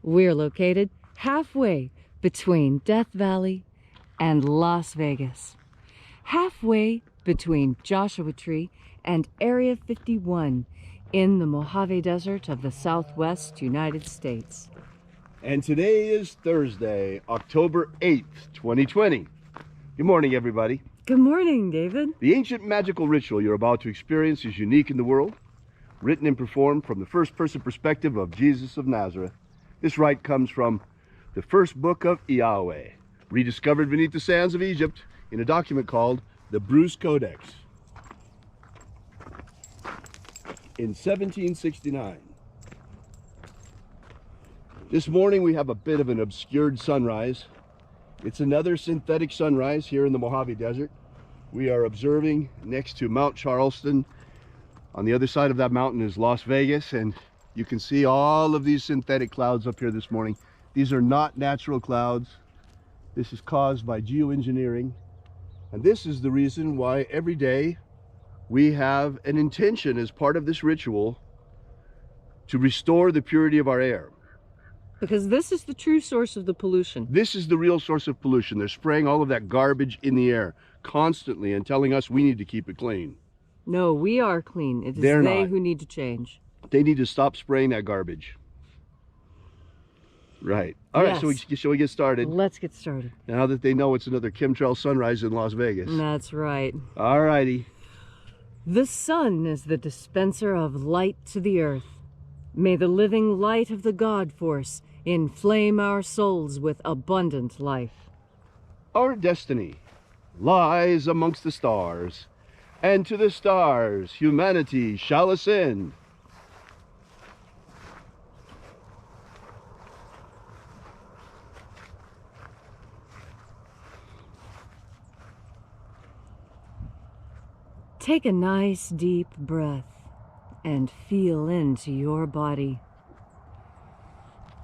We're located halfway between Death Valley and Las Vegas. Halfway between Joshua Tree and Area 51 in the Mojave Desert of the Southwest United States. And today is Thursday, October 8th, 2020. Good morning, everybody. Good morning, David. The ancient magical ritual you're about to experience is unique in the world, written and performed from the first-person perspective of Jesus of Nazareth. This rite comes from the first book of Yahweh, rediscovered beneath the sands of Egypt in a document called the Bruce Codex. In 1769. This morning we have a bit of an obscured sunrise. It's another synthetic sunrise here in the Mojave Desert. We are observing next to Mount Charleston. On the other side of that mountain is Las Vegas, and you can see all of these synthetic clouds up here this morning. These are not natural clouds. This is caused by geoengineering. And this is the reason why every day we have an intention as part of this ritual to restore the purity of our air. Because this is the true source of the pollution. This is the real source of pollution. They're spraying all of that garbage in the air constantly and telling us we need to keep it clean. No, we are clean. It is They're they not. who need to change. They need to stop spraying that garbage. Right. All right, Yes. so shall we get started? Let's get started. Now that they know it's another chemtrail sunrise in Las Vegas. That's right. All righty. The sun is the dispenser of light to the earth. May the living light of the God Force inflame our souls with abundant life. Our destiny lies amongst the stars, and to the stars humanity shall ascend. Take a nice deep breath and feel into your body.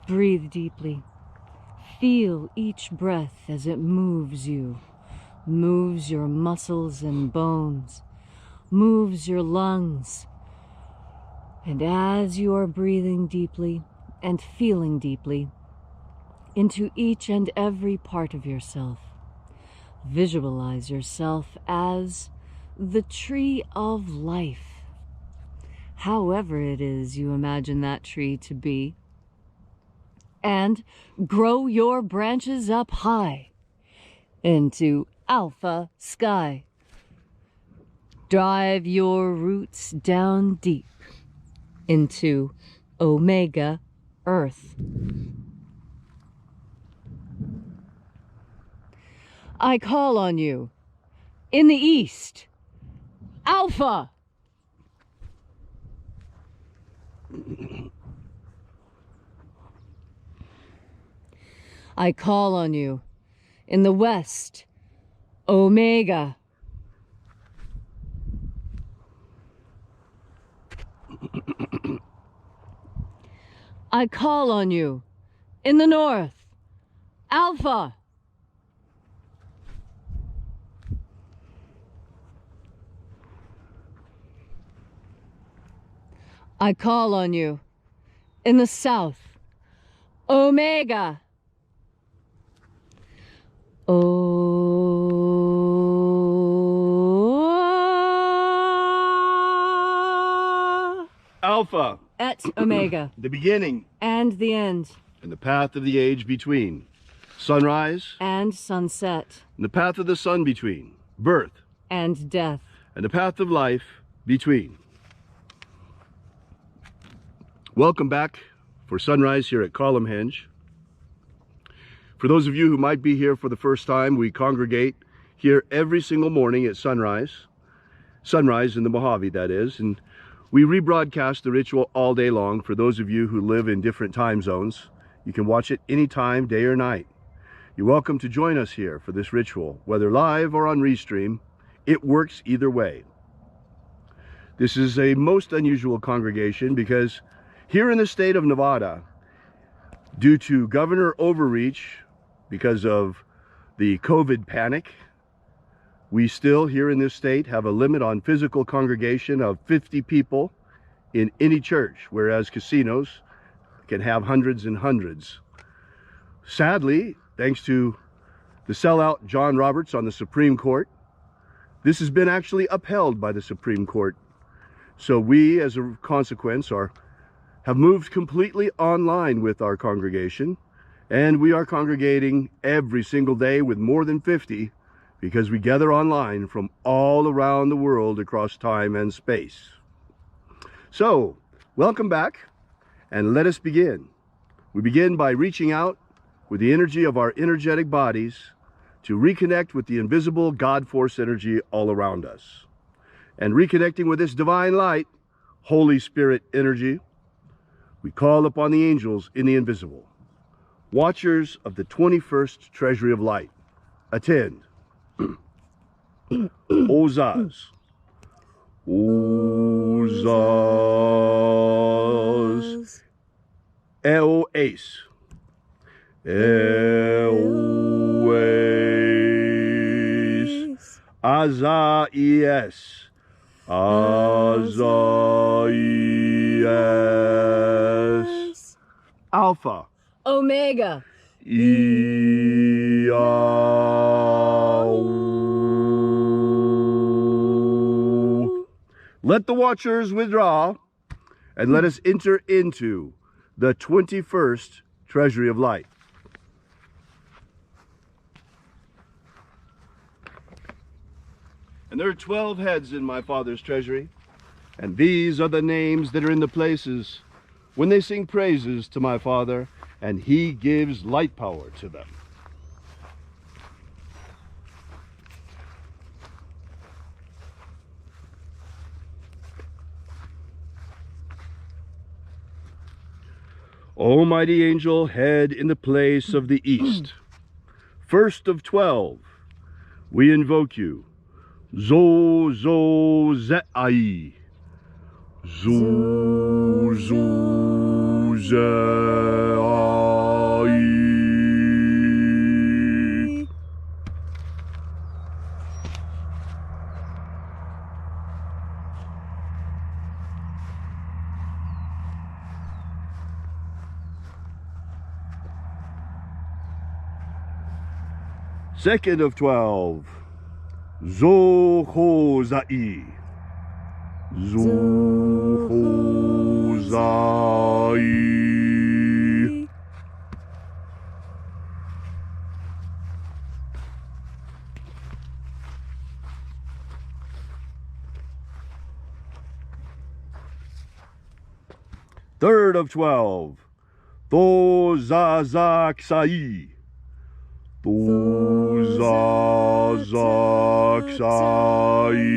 Breathe deeply. Feel each breath as it moves you, moves your muscles and bones, moves your lungs. And as you are breathing deeply and feeling deeply into each and every part of yourself, visualize yourself as the tree of life, however it is you imagine that tree to be, and grow your branches up high into alpha sky. Drive your roots down deep into omega earth. I call on you in the east, Alpha. I call on you in the west, Omega. I call on you in the north, Alpha. I call on you in the south, Omega. Alpha. Et Omega. The beginning. And the end. And the path of the age between. Sunrise. And sunset. And the path of the sun between. Birth. And death. And the path of life between. Welcome back for sunrise here at Columnhenge. For those of you who might be here for the first time, we congregate here every single morning at sunrise in the Mojave, that is, and we rebroadcast the ritual all day long. For those of you who live in different time zones, you can watch it anytime, day or night. You're welcome to join us here for this ritual, whether live or on RESTREAM. It works either way. This is a most unusual congregation because here in the state of Nevada, due to governor overreach, because of the COVID panic, we still here in this state have a limit on physical congregation of 50 people in any church, whereas casinos can have hundreds and hundreds. Sadly, thanks to the sellout John Roberts on the Supreme Court, this has been actually upheld by the Supreme Court. So we, as a consequence, have moved completely online with our congregation, and we are congregating every single day with more than 50 because we gather online from all around the world across time and space. So, welcome back, and let us begin. We begin by reaching out with the energy of our energetic bodies to reconnect with the invisible God force energy all around us. And reconnecting with this divine light, Holy Spirit energy, we call upon the angels in the invisible, watchers of the 21st treasury of light. Attend. Ozaz. Ozaz. Eoes. Eoes. Azaies. Azaies. Alpha. Omega. Let the watchers withdraw, and let us enter into the 21st treasury of light. And there are 12 heads in my Father's treasury, and these are the names that are in the places when they sing praises to my Father, and he gives light power to them. O mighty angel, head in the place of the east, first of 12, we invoke you. Zo, zo, ze'ai. Zo, zo, ze'ai. Second of 12, Zo ho zai. Zo ho zai. Third of 12, To za za ksai. To za za ksai.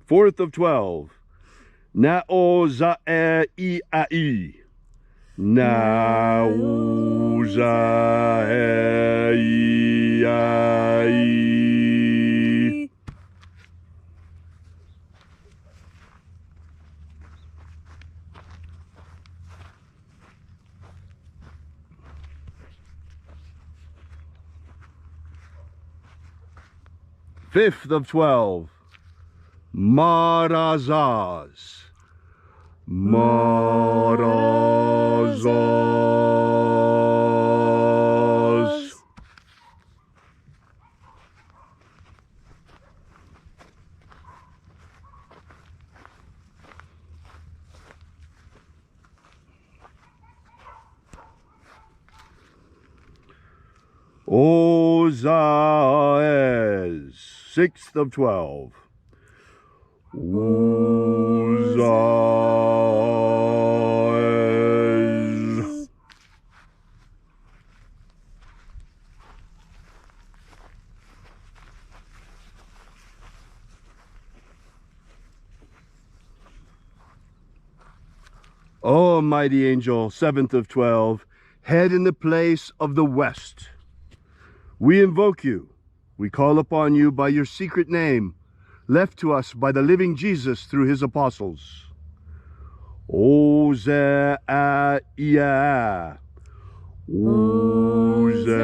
Fourth of 12, Na o za e I a I. Na o za e I a I. Fifth of 12, Marazaz. Marazaz. Ozaez. Sixth of 12. Ozaez. O mighty angel, seventh of 12, head in the place of the west, we invoke you. We call upon you by your secret name, left to us by the living Jesus through his apostles. Ozeia, Ozeia.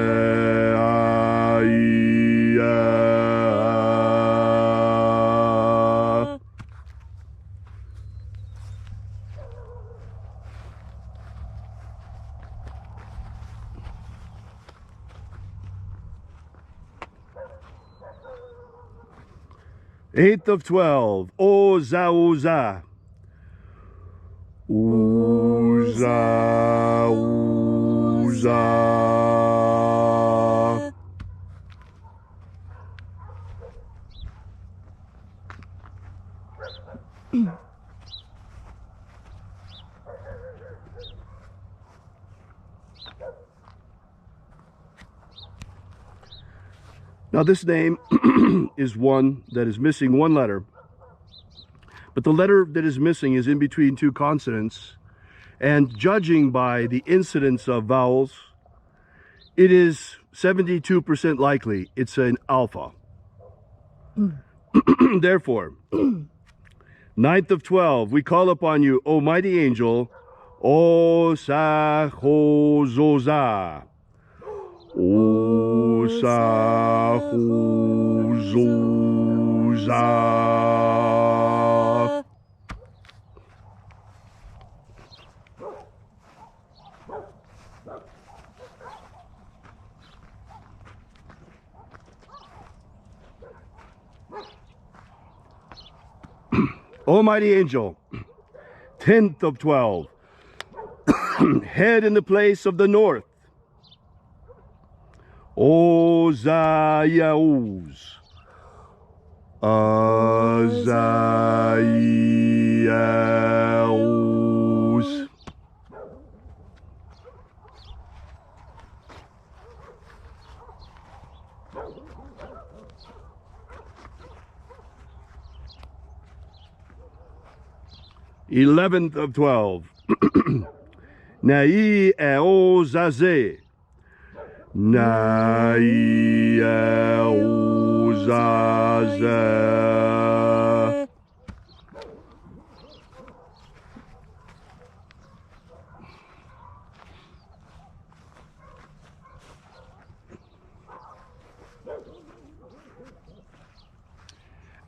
8th of 12, Oza, Oza. Oza, Oza. Now this name is one that is missing one letter, but the letter that is missing is in between two consonants, and judging by the incidence of vowels, it is 72% likely it's an alpha. Therefore, 9th of 12, we call upon you, O mighty angel, Osahozoza. Osahozoza. O mighty angel, 10th of 12, head in the place of the north. Ozayauz. Ozayauz. Eleventh of 12. Nai eozaze. Nai eozaze.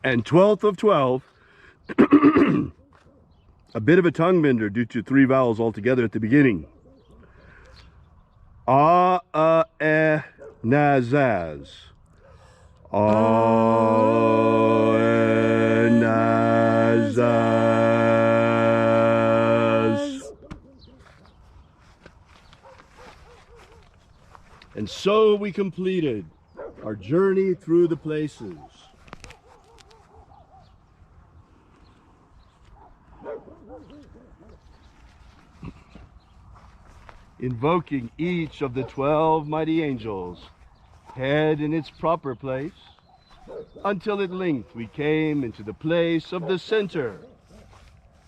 And 12th of 12. A bit of a tongue bender due to three vowels altogether at the beginning. Nazaz. Nazaz. And so we completed our journey through the places. Invoking each of the 12 mighty angels, head in its proper place, until at length we came into the place of the center,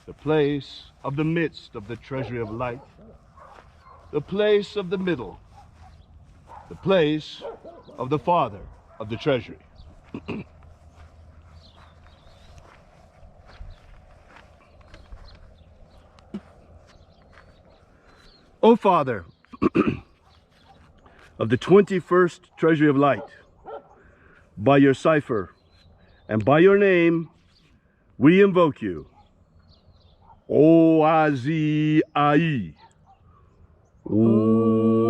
the place of the midst of the treasury of light, the place of the middle, the place of the father of the treasury. O Father of the 21st treasury of light, by your cipher and by your name, we invoke you. O-A-Z-I. O-A-Z-I.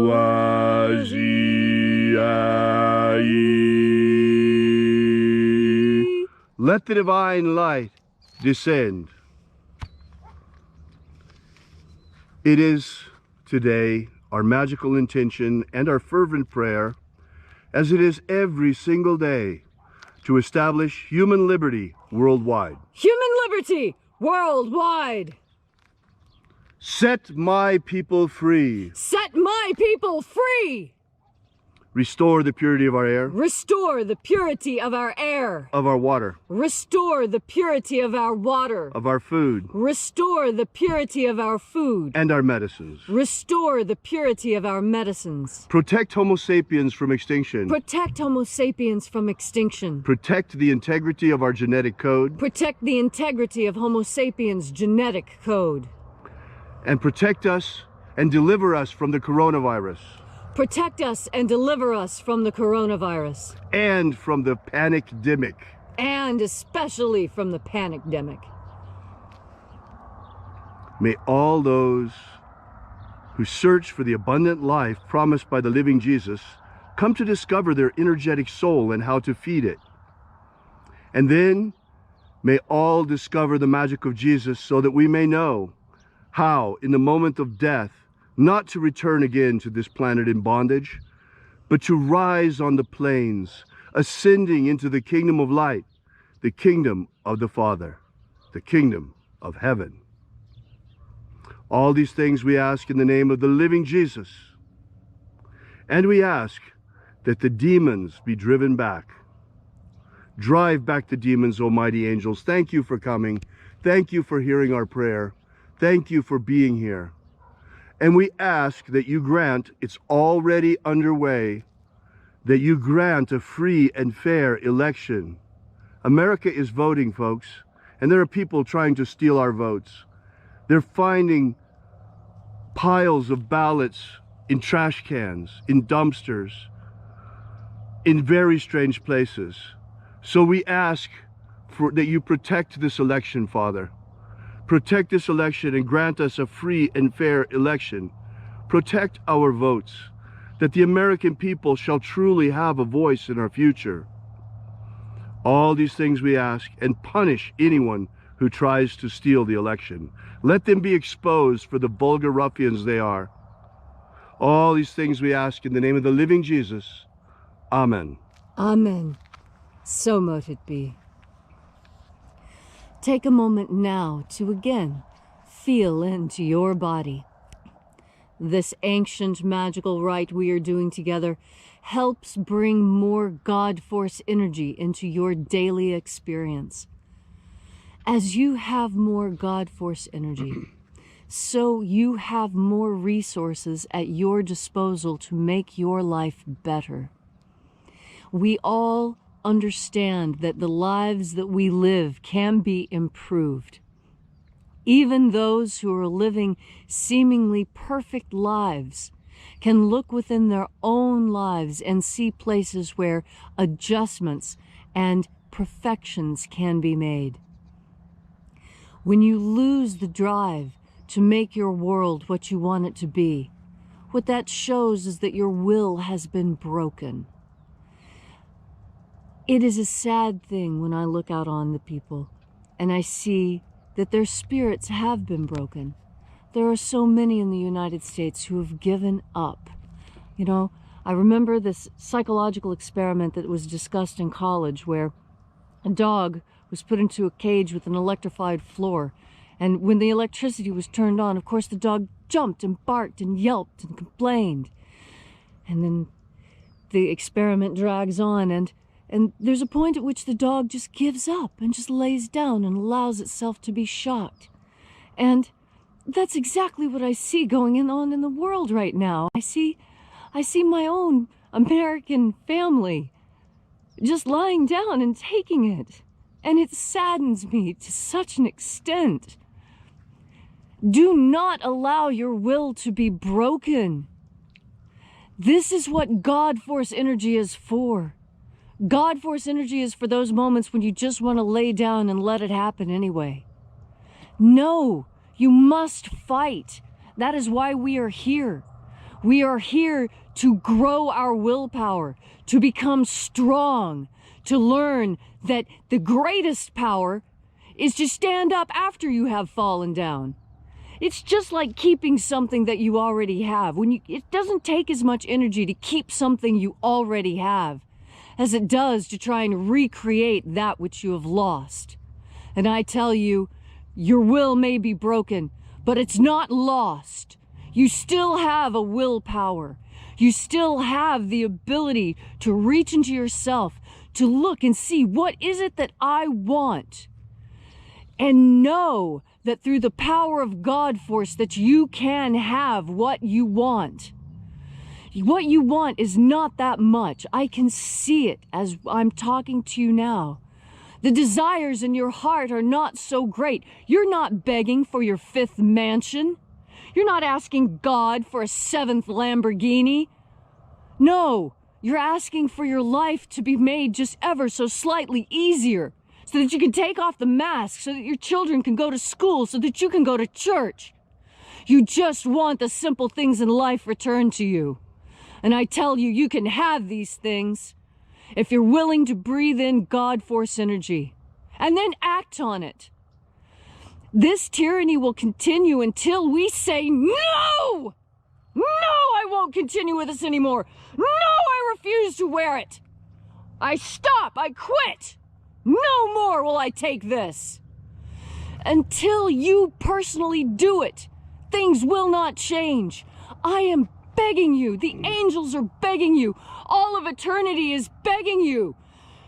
Let the divine light descend. It is today our magical intention and our fervent prayer, as it is every single day, to establish human liberty worldwide. Human liberty worldwide! Set my people free. Set my people free! Restore the purity of our air, Restore the purity of our air. of our water, Restore the purity of our water. of our food, Restore the purity of our food. and our medicines. Restore the purity of our medicines. Protect Homo sapiens from extinction. Protect Homo sapiens from extinction. Protect the integrity of our genetic code. Protect the integrity of Homo sapiens' genetic code. And protect us and deliver us from the coronavirus. Protect us and deliver us from the coronavirus. And from the panic-demic. And especially from the panic-demic. May all those who search for the abundant life promised by the living Jesus come to discover their energetic soul and how to feed it. And then may all discover the magic of Jesus so that we may know how, in the moment of death, not to return again to this planet in bondage, but to rise on the plains, ascending into the kingdom of light, the kingdom of the Father, the kingdom of heaven. All these things we ask in the name of the living Jesus. And we ask that the demons be driven back. Drive back the demons, O mighty angels. Thank you for coming. Thank you for hearing our prayer. Thank you for being here. And we ask that you grant, it's already underway, that you grant a free and fair election. America is voting, folks, and there are people trying to steal our votes. They're finding piles of ballots in trash cans, in dumpsters, in very strange places. So we ask that you protect this election, Father. Protect this election and grant us a free and fair election. Protect our votes, that the American people shall truly have a voice in our future. All these things we ask, and punish anyone who tries to steal the election. Let them be exposed for the vulgar ruffians they are. All these things we ask in the name of the living Jesus. Amen. Amen. So mote it be. Take a moment now to again feel into your body. This ancient magical rite we are doing together helps bring more God Force energy into your daily experience. As you have more God Force energy, so you have more resources at your disposal to make your life better. We all understand that the lives that we live can be improved. Even those who are living seemingly perfect lives can look within their own lives and see places where adjustments and perfections can be made. When you lose the drive to make your world what you want it to be, what that shows is that your will has been broken. It is a sad thing when I look out on the people and I see that their spirits have been broken. There are so many in the United States who have given up. You know, I remember this psychological experiment that was discussed in college where a dog was put into a cage with an electrified floor. And when the electricity was turned on, of course, the dog jumped and barked and yelped and complained. And then the experiment drags on, and there's a point at which the dog just gives up and just lays down and allows itself to be shocked. And that's exactly what I see going on in the world right now. I see my own American family just lying down and taking it. And it saddens me to such an extent. Do not allow your will to be broken. This is what God Force energy is for. God Force energy is for those moments when you just want to lay down and let it happen anyway. No, you must fight. That is why we are here. We are here to grow our willpower, to become strong, to learn that the greatest power is to stand up after you have fallen down. It's just like keeping something that you already have. It doesn't take as much energy to keep something you already have as it does to try and recreate that which you have lost. And I tell you, your will may be broken, but it's not lost. You still have a willpower. You still have the ability to reach into yourself, to look and see, what is it that I want? And know that through the power of God force that you can have what you want. What you want is not that much. I can see it as I'm talking to you now. The desires in your heart are not so great. You're not begging for your 5th mansion. You're not asking God for a 7th Lamborghini. No, you're asking for your life to be made just ever so slightly easier, so that you can take off the mask, so that your children can go to school, so that you can go to church. You just want the simple things in life returned to you. And I tell you, you can have these things if you're willing to breathe in God force energy and then act on it. This tyranny will continue until we say, no! No, I won't continue with this anymore. No, I refuse to wear it. I stop, I quit. No more will I take this. Until you personally do it, things will not change. I am begging you. The angels are begging you. All of eternity is begging you.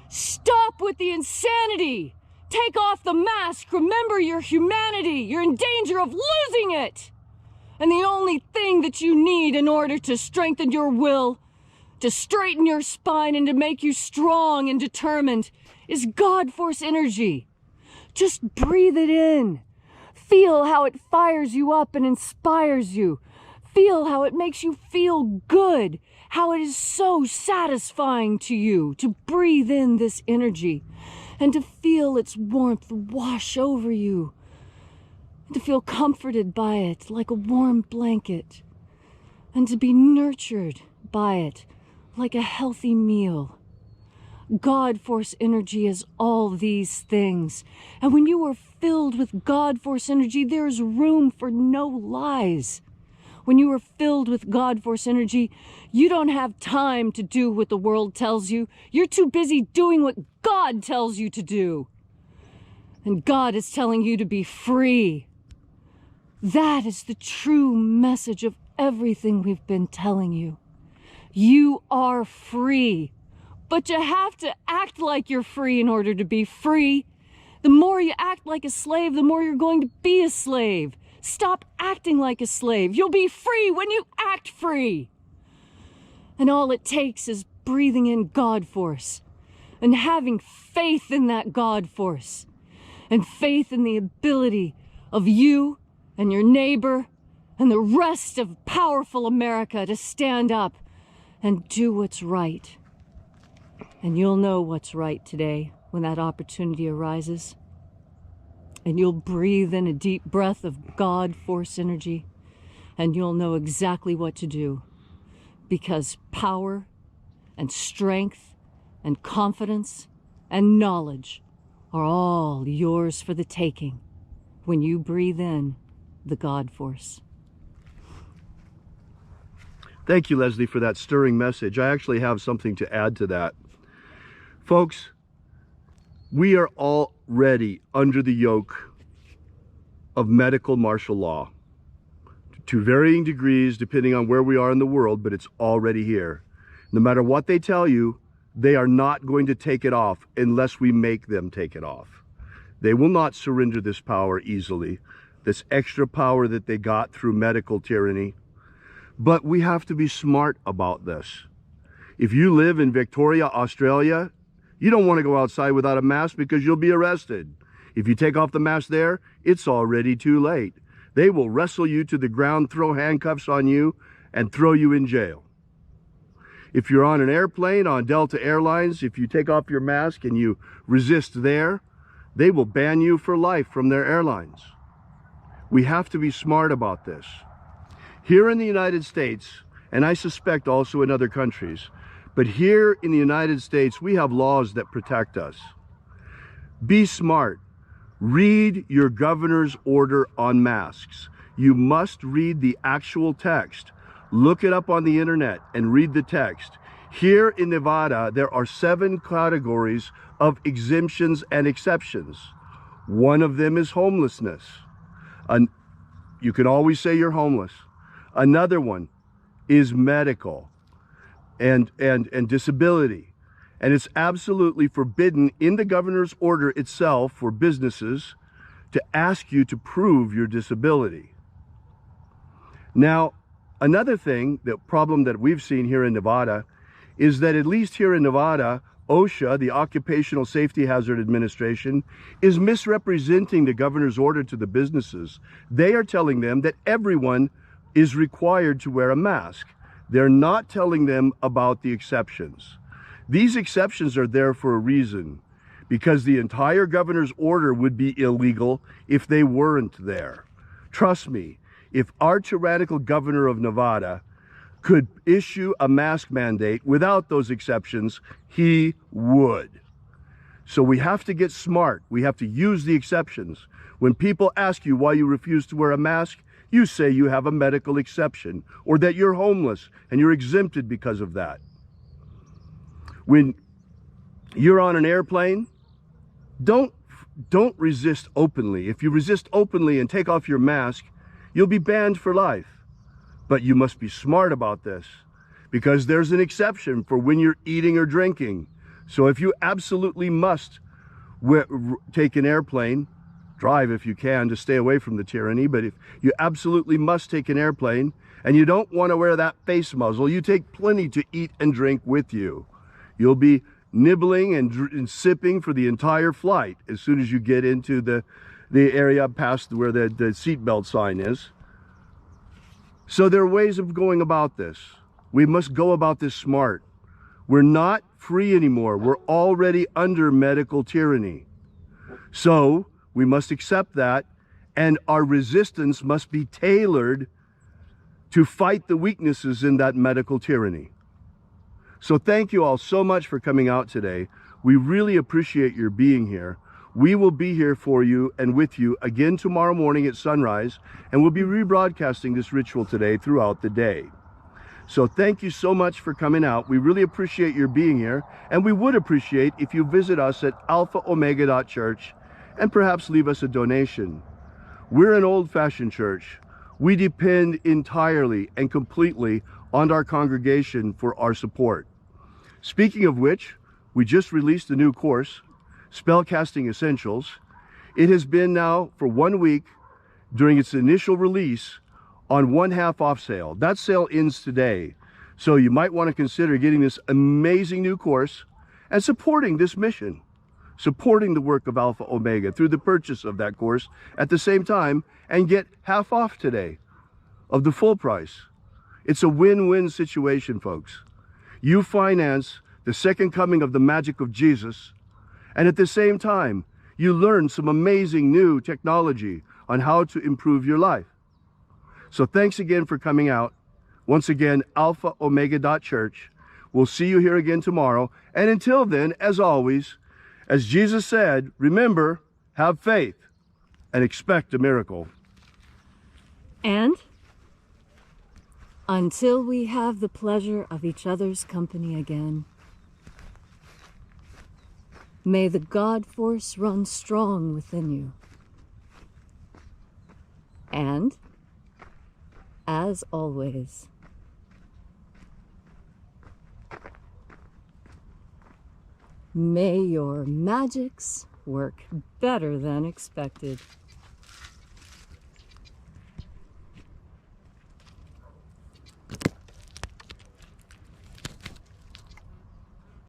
Stop with the insanity. Take off the mask. Remember your humanity. You're in danger of losing it. And the only thing that you need in order to strengthen your will, to straighten your spine, and to make you strong and determined is God force energy. Just breathe it in. Feel how it fires you up and inspires you. Feel how it makes you feel good, how it is so satisfying to you to breathe in this energy and to feel its warmth wash over you, and to feel comforted by it like a warm blanket, and to be nurtured by it like a healthy meal. God force energy is all these things. And when you are filled with God force energy, there is room for no lies. When you are filled with God force energy, you don't have time to do what the world tells you. You're too busy doing what God tells you to do. And God is telling you to be free. That is the true message of everything we've been telling you. You are free. But you have to act like you're free in order to be free. The more you act like a slave, the more you're going to be a slave. Stop acting like a slave. You'll be free when you act free. And all it takes is breathing in God force and having faith in that God force and faith in the ability of you and your neighbor and the rest of powerful America to stand up and do what's right. And you'll know what's right today when that opportunity arises. And you'll breathe in a deep breath of God force energy, and you'll know exactly what to do, because power and strength and confidence and knowledge are all yours for the taking when you breathe in the God force. Thank you, Leslie, for that stirring message. I actually have something to add to that. Folks, we are already under the yoke of medical martial law to varying degrees depending on where we are in the world, but it's already here. No matter what they tell you, they are not going to take it off unless we make them take it off. They will not surrender this power easily, this extra power that they got through medical tyranny. But we have to be smart about this. If you live in Victoria, Australia, you don't want to go outside without a mask because you'll be arrested. If you take off the mask there, it's already too late. They will wrestle you to the ground, throw handcuffs on you, and throw you in jail. If you're on an airplane, on Delta Airlines, if you take off your mask and you resist there, they will ban you for life from their airlines. We have to be smart about this. Here in the United States, and I suspect also in other countries, but here in the United States, we have laws that protect us. Be smart. Read your governor's order on masks. You must read the actual text. Look it up on the internet and read the text. Here in Nevada, there are 7 categories of exemptions and exceptions. One of them is homelessness. You can always say you're homeless. Another one is medical. and disability. And it's absolutely forbidden in the governor's order itself for businesses to ask you to prove your disability. Now, another thing, the problem that we've seen here in Nevada, is that at least here in Nevada, OSHA, the Occupational Safety Hazard Administration, is misrepresenting the governor's order to the businesses. They are telling them that everyone is required to wear a mask. They're not telling them about the exceptions. These exceptions are there for a reason, because the entire governor's order would be illegal if they weren't there. Trust me, if our tyrannical governor of Nevada could issue a mask mandate without those exceptions, he would. So we have to get smart. We have to use the exceptions. When people ask you why you refuse to wear a mask, you say you have a medical exception, or that you're homeless and you're exempted because of that. When you're on an airplane, don't resist openly. If you resist openly and take off your mask, you'll be banned for life. But you must be smart about this, because there's an exception for when you're eating or drinking. So if you absolutely must take an airplane, drive if you can to stay away from the tyranny, but if you absolutely must take an airplane and you don't want to wear that face muzzle, you take plenty to eat and drink with you. You'll be nibbling and sipping for the entire flight as soon as you get into the area past where the seatbelt sign is. So there are ways of going about this. We must go about this smart. We're not free anymore. We're already under medical tyranny. So we must accept that, and our resistance must be tailored to fight the weaknesses in that medical tyranny. So thank you all so much for coming out today. We really appreciate your being here. We will be here for you and with you again tomorrow morning at sunrise, and we'll be rebroadcasting this ritual today throughout the day. So thank you so much for coming out. We really appreciate your being here, and we would appreciate if you visit us at alphaomega.church and perhaps leave us a donation. We're an old-fashioned church. We depend entirely and completely on our congregation for our support. Speaking of which, we just released a new course, Spellcasting Essentials. It has been now for 1 week during its initial release on 1/2 off sale. That sale ends today. So you might want to consider getting this amazing new course and supporting this mission, supporting the work of Alpha Omega through the purchase of that course at the same time, and get half off today of the full price. It's a win-win situation, folks. You finance the second coming of the Magick of Jesus, and at the same time, you learn some amazing new technology on how to improve your life. So thanks again for coming out. Once again, alphaomega.church. We'll see you here again tomorrow. And until then, as always, as Jesus said, remember, have faith and expect a miracle. And until we have the pleasure of each other's company again, may the God force run strong within you. And, as always, may your magics work better than expected.